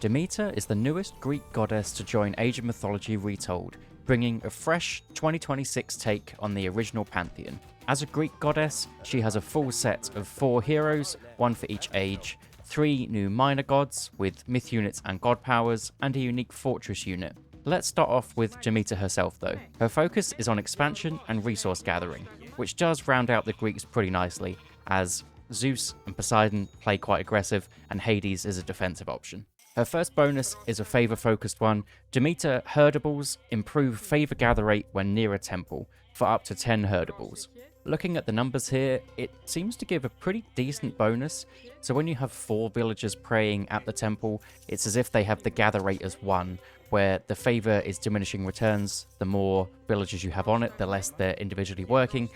Demeter is the newest Greek goddess to join Age of Mythology Retold, bringing a fresh 2026 take on the original pantheon. As a Greek goddess, she has a full set of 4 heroes, one for each age, 3 new minor gods with myth units and god powers, and a unique fortress unit. Let's start off with Demeter herself though. Her focus is on expansion and resource gathering, which does round out the Greeks pretty nicely, as Zeus and Poseidon play quite aggressive and Hades is a defensive option. Her first bonus is a favor focused one. Demeter herdables improve favor gather rate when near a temple for up to 10 herdables. Looking at the numbers here, it seems to give a pretty decent bonus. So when you have 4 villagers praying at the temple, it's as if they have the gather rate as 1, where the favor is diminishing returns. The more villagers you have on it, the less they're individually working,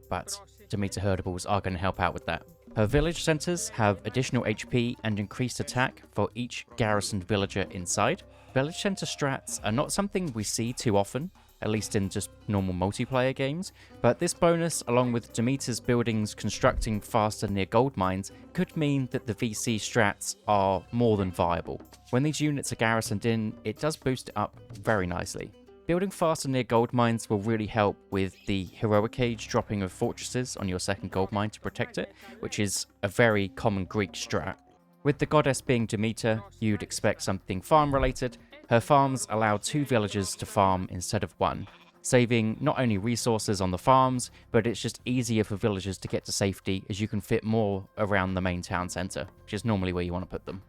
but Demeter herdables are going to help out with that. Her village centers have additional HP and increased attack for each garrisoned villager inside. Village center strats are not something we see too often, at least in just normal multiplayer games, but this bonus, along with Demeter's buildings constructing faster near gold mines, could mean that the VC strats are more than viable. When these units are garrisoned in, it does boost it up very nicely. Building faster near gold mines will really help with the heroic age dropping of fortresses on your second gold mine to protect it, which is a very common Greek strat. With the goddess being Demeter, you'd expect something farm related. Her farms allow 2 villagers to farm instead of 1, saving not only resources on the farms, but it's just easier for villagers to get to safety as you can fit more around the main town centre, which is normally where you want to put them.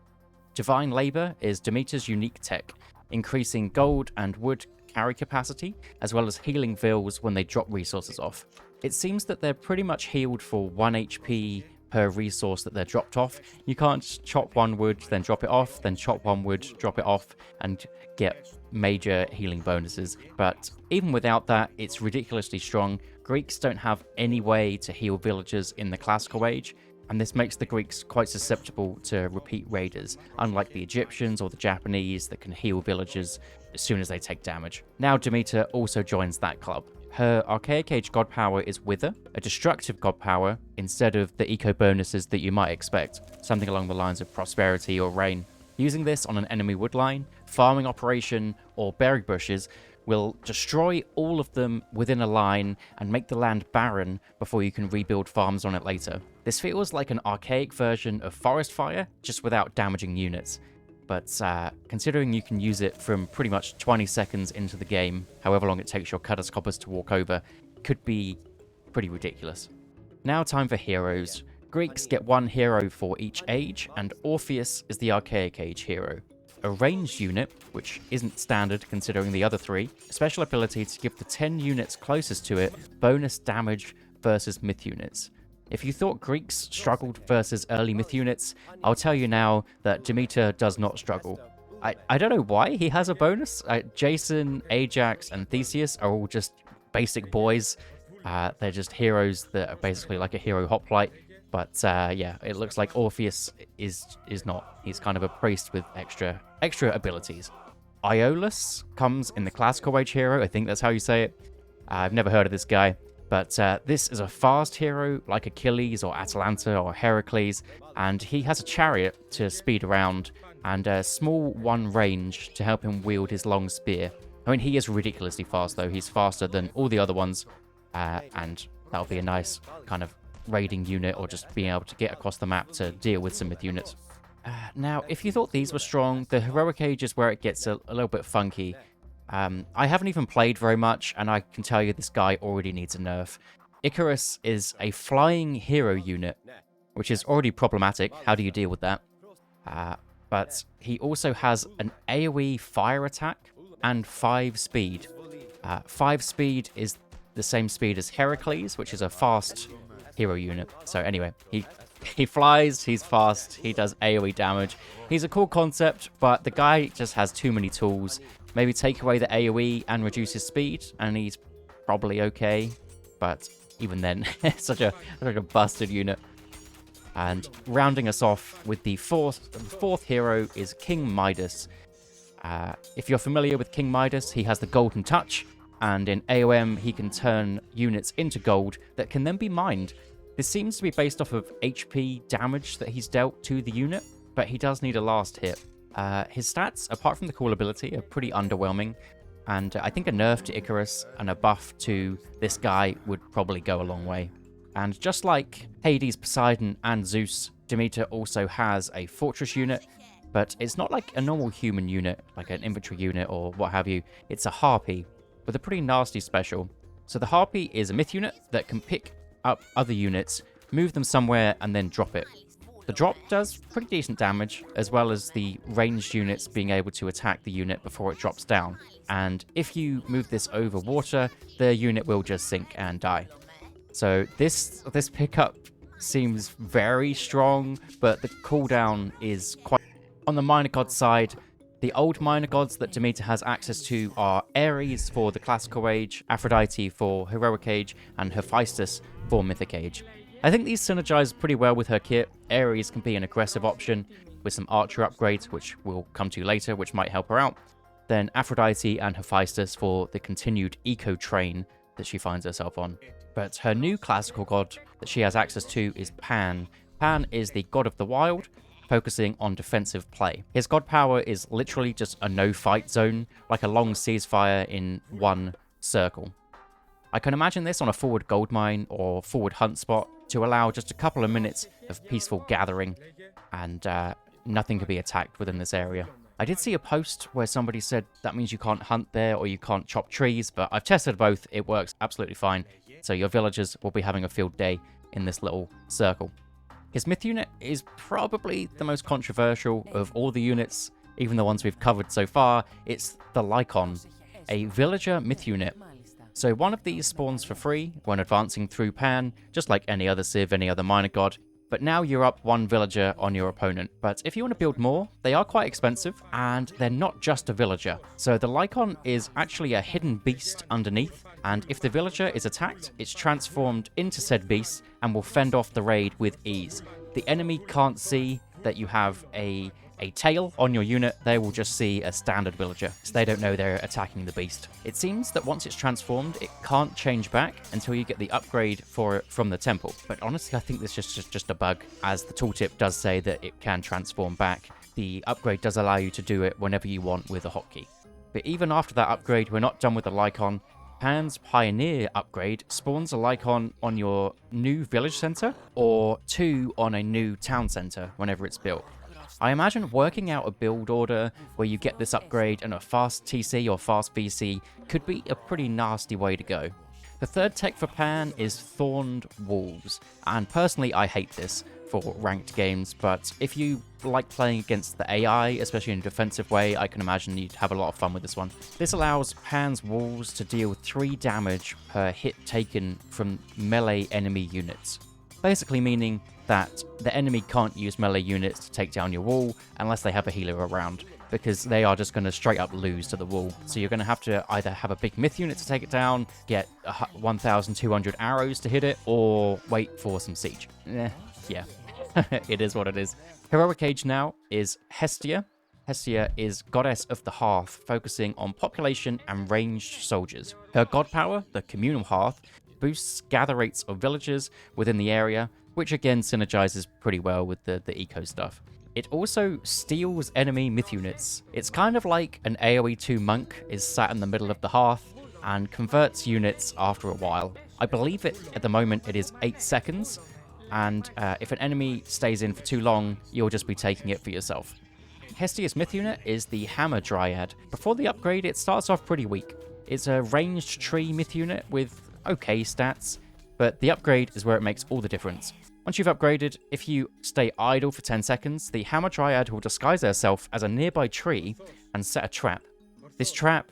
Divine Labour is Demeter's unique tech, increasing gold and wood carry capacity, as well as healing vills when they drop resources off. It seems that they're pretty much healed for 1 HP per resource that they're dropped off. You can't just chop 1 wood, then drop it off, then chop 1 wood, drop it off, and get major healing bonuses. But even without that, it's ridiculously strong. Greeks don't have any way to heal villagers in the classical age, and this makes the Greeks quite susceptible to repeat raiders, unlike the Egyptians or the Japanese that can heal villagers as soon as they take damage. Now Demeter also joins that club. Her Archaic Age god power is Wither, a destructive god power instead of the eco bonuses that you might expect, something along the lines of Prosperity or Rain. Using this on an enemy woodline, farming operation, or berry bushes will destroy all of them within a line and make the land barren before you can rebuild farms on it later. This feels like an archaic version of Forest Fire, just without damaging units. But considering you can use it from pretty much 20 seconds into the game, however long it takes your Cutters Coppers to walk over, could be pretty ridiculous. Now time for heroes. Greeks get 1 hero for each age, and Orpheus is the Archaic Age hero. A ranged unit, which isn't standard considering the other 3, a special ability to give the 10 units closest to it bonus damage versus myth units. If you thought Greeks struggled versus early myth units, I'll tell you now that Demeter does not struggle. I don't know why he has a bonus. Jason, Ajax, and Theseus are all just basic boys. They're just heroes that are basically like a hero hoplite. But yeah, it looks like Orpheus is not. He's kind of a priest with extra abilities. Iolus comes in the classical age hero. I think that's how you say it. I've never heard of this guy. But this is a fast hero like Achilles or Atalanta or Heracles, and he has a chariot to speed around and a small 1 range to help him wield his long spear. I mean, he is ridiculously fast though. He's faster than all the other ones, and that'll be a nice kind of raiding unit or just being able to get across the map to deal with some myth units. Now, if you thought these were strong, the heroic age is where it gets a little bit funky. I haven't even played very much, and I can tell you this guy already needs a nerf. Icarus is a flying hero unit, which is already problematic. How do you deal with that? But he also has an AoE fire attack and 5 speed. 5 speed is the same speed as Heracles, which is a fast hero unit. So anyway, he flies, he's fast, he does AoE damage. He's a cool concept, but the guy just has too many tools. Maybe take away the AoE and reduce his speed, and he's probably okay. But even then, it's such a busted unit. And rounding us off with the fourth hero is King Midas. If you're familiar with King Midas, he has the Golden Touch, and in AoM he can turn units into gold that can then be mined. This seems to be based off of HP damage that he's dealt to the unit, but he does need a last hit. His stats, apart from the cool ability, are pretty underwhelming, and I think a nerf to Icarus and a buff to this guy would probably go a long way. And just like Hades, Poseidon, and Zeus, Demeter also has a fortress unit, but it's not like a normal human unit, like an infantry unit or what have you. It's a harpy with a pretty nasty special. So the harpy is a myth unit that can pick up other units, move them somewhere, and then drop it. The drop does pretty decent damage, as well as the ranged units being able to attack the unit before it drops down. And if you move this over water, the unit will just sink and die. So this pickup seems very strong, but the cooldown is quite... On the minor god side, the old minor gods that Demeter has access to are Ares for the Classical Age, Aphrodite for Heroic Age, and Hephaestus for Mythic Age. I think these synergize pretty well with her kit. Ares can be an aggressive option with some archer upgrades, which we'll come to later, which might help her out. Then Aphrodite and Hephaestus for the continued eco train that she finds herself on. But her new classical god that she has access to is Pan. Pan is the god of the wild, focusing on defensive play. His god power is literally just a no-fight zone, like a long ceasefire in one circle. I can imagine this on a forward gold mine or forward hunt spot to allow just a couple of minutes of peaceful gathering, and nothing can be attacked within this area. I did see a post where somebody said that means you can't hunt there or you can't chop trees, but I've tested both. It works absolutely fine. So your villagers will be having a field day in this little circle. His myth unit is probably the most controversial of all the units, even the ones we've covered so far. It's the Lycon, a villager myth unit. So one of these spawns for free when advancing through Pan, just like any other civ, any other minor god. But now you're up one villager on your opponent. But if you want to build more, they are quite expensive, and they're not just a villager. So the Lycon is actually a hidden beast underneath, and if the villager is attacked, it's transformed into said beast and will fend off the raid with ease. The enemy can't see that you have a tail on your unit. They will just see a standard villager, so they don't know they're attacking the beast. It seems that once it's transformed, it can't change back until you get the upgrade for it from the temple. But honestly, I think this is just a bug, as the tooltip does say that it can transform back. The upgrade does allow you to do it whenever you want with a hotkey. But even after that upgrade, we're not done with the Lycon. Pan's Pioneer upgrade spawns a Lycon on your new village center, or 2 on a new town center whenever it's built. I imagine working out a build order where you get this upgrade and a fast TC or fast VC could be a pretty nasty way to go. The third tech for Pan is Thorned Walls, and personally I hate this for ranked games, but if you like playing against the AI, especially in a defensive way, I can imagine you'd have a lot of fun with this one. This allows Pan's Walls to deal 3 damage per hit taken from melee enemy units. Basically meaning that the enemy can't use melee units to take down your wall unless they have a healer around, because they are just going to straight up lose to the wall. So you're going to have to either have a big myth unit to take it down, get 1,200 arrows to hit it, or wait for some siege. Yeah, it is what it is. Heroic Age now is Hestia. Hestia is goddess of the hearth, focusing on population and ranged soldiers. Her god power, the communal hearth, boosts gather rates of villagers within the area, which again synergizes pretty well with the eco stuff. It also steals enemy myth units. It's kind of like an AoE 2 monk is sat in the middle of the hearth and converts units after a while. I believe at the moment it is 8 seconds, and if an enemy stays in for too long, you'll just be taking it for yourself. Hestia's myth unit is the Hammer Dryad. Before the upgrade, it starts off pretty weak. It's a ranged tree myth unit with okay stats, but the upgrade is where it makes all the difference. Once you've upgraded, if you stay idle for 10 seconds, the Hammer Dryad will disguise herself as a nearby tree and set a trap. This trap,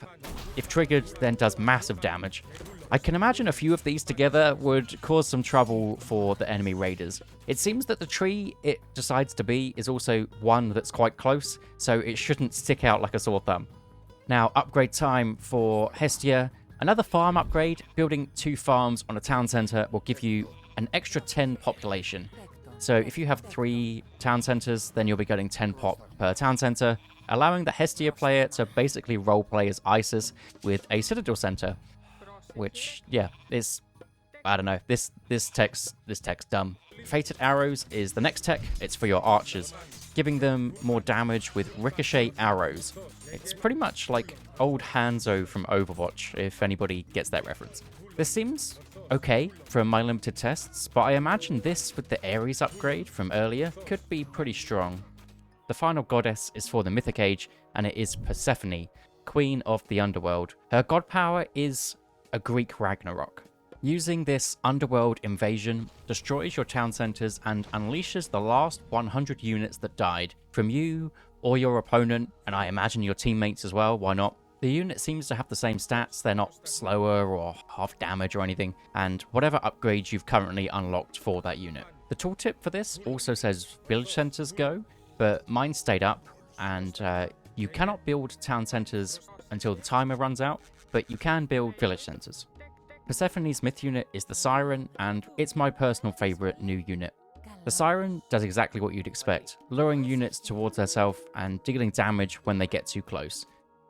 if triggered, then does massive damage. I can imagine a few of these together would cause some trouble for the enemy raiders. It seems that the tree it decides to be is also one that's quite close, so it shouldn't stick out like a sore thumb. Now, upgrade time for Hestia. Another farm upgrade, building 2 farms on a town center will give you an extra 10 population. So if you have 3 town centers, then you'll be getting 10 pop per town center, allowing the Hestia player to basically roleplay as Isis with a Citadel center. Which, yeah, is, I don't know, this tech's dumb. Fated Arrows is the next tech. It's for your archers. giving them more damage with ricochet arrows. It's pretty much like old Hanzo from Overwatch, if anybody gets that reference. This seems okay from my limited tests, but I imagine this with the Ares upgrade from earlier could be pretty strong. The final goddess is for the Mythic Age, and it is Persephone, queen of the underworld. Her god power is a Greek Ragnarok. Using this underworld invasion destroys your town centers and unleashes the last 100 units that died from you or your opponent, and I imagine your teammates as well, why not? The unit seems to have the same stats, they're not slower or half damage or anything, and whatever upgrades you've currently unlocked for that unit. The tooltip for this also says village centers go, but mine stayed up, and you cannot build town centers until the timer runs out, but you can build village centers. Persephone's myth unit is the Siren, and it's my personal favourite new unit. The Siren does exactly what you'd expect, luring units towards herself and dealing damage when they get too close.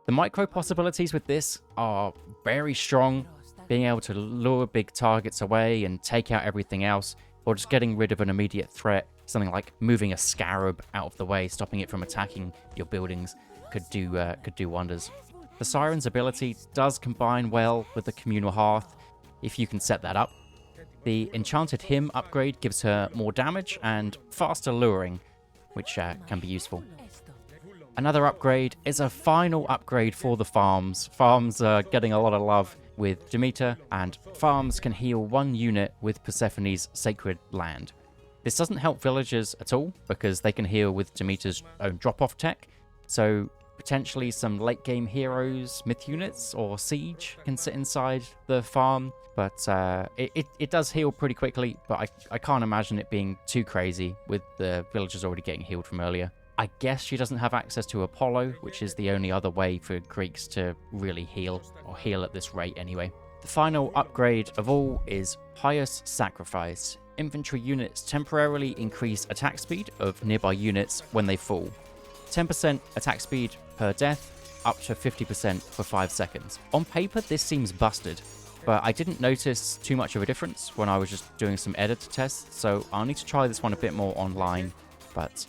The micro possibilities with this are very strong, being able to lure big targets away and take out everything else, or just getting rid of an immediate threat. Something like moving a scarab out of the way, stopping it from attacking your buildings, could do wonders. The Siren's ability does combine well with the Communal Hearth, if you can set that up. The Enchanted Hymn upgrade gives her more damage and faster luring, which can be useful. Another upgrade is a final upgrade for the farms. Farms are getting a lot of love with Demeter, and farms can heal one unit with Persephone's Sacred Land. This doesn't help villagers at all, because they can heal with Demeter's own drop-off tech, so potentially some late-game heroes, myth units, or siege can sit inside the farm, but it does heal pretty quickly, but I can't imagine it being too crazy with the villagers already getting healed from earlier. I guess she doesn't have access to Apollo, which is the only other way for Greeks to really heal, or heal at this rate anyway. The final upgrade of all is Pious Sacrifice. Infantry units temporarily increase attack speed of nearby units when they fall. 10% attack speed per death, up to 50% for 5 seconds. On paper, this seems busted, but I didn't notice too much of a difference when I was just doing some editor tests, so I'll need to try this one a bit more online, but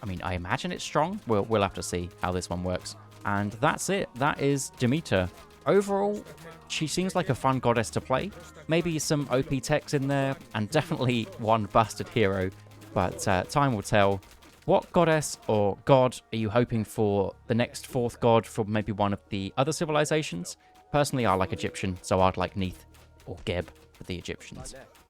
I mean, I imagine it's strong. We'll have to see how this one works. And that's it. That is Demeter. Overall, she seems like a fun goddess to play. Maybe some OP techs in there, and definitely one busted hero, but time will tell. What goddess or god are you hoping for the next fourth god for maybe one of the other civilizations? Personally, I like Egyptian, so I'd like Neith or Geb for the Egyptians.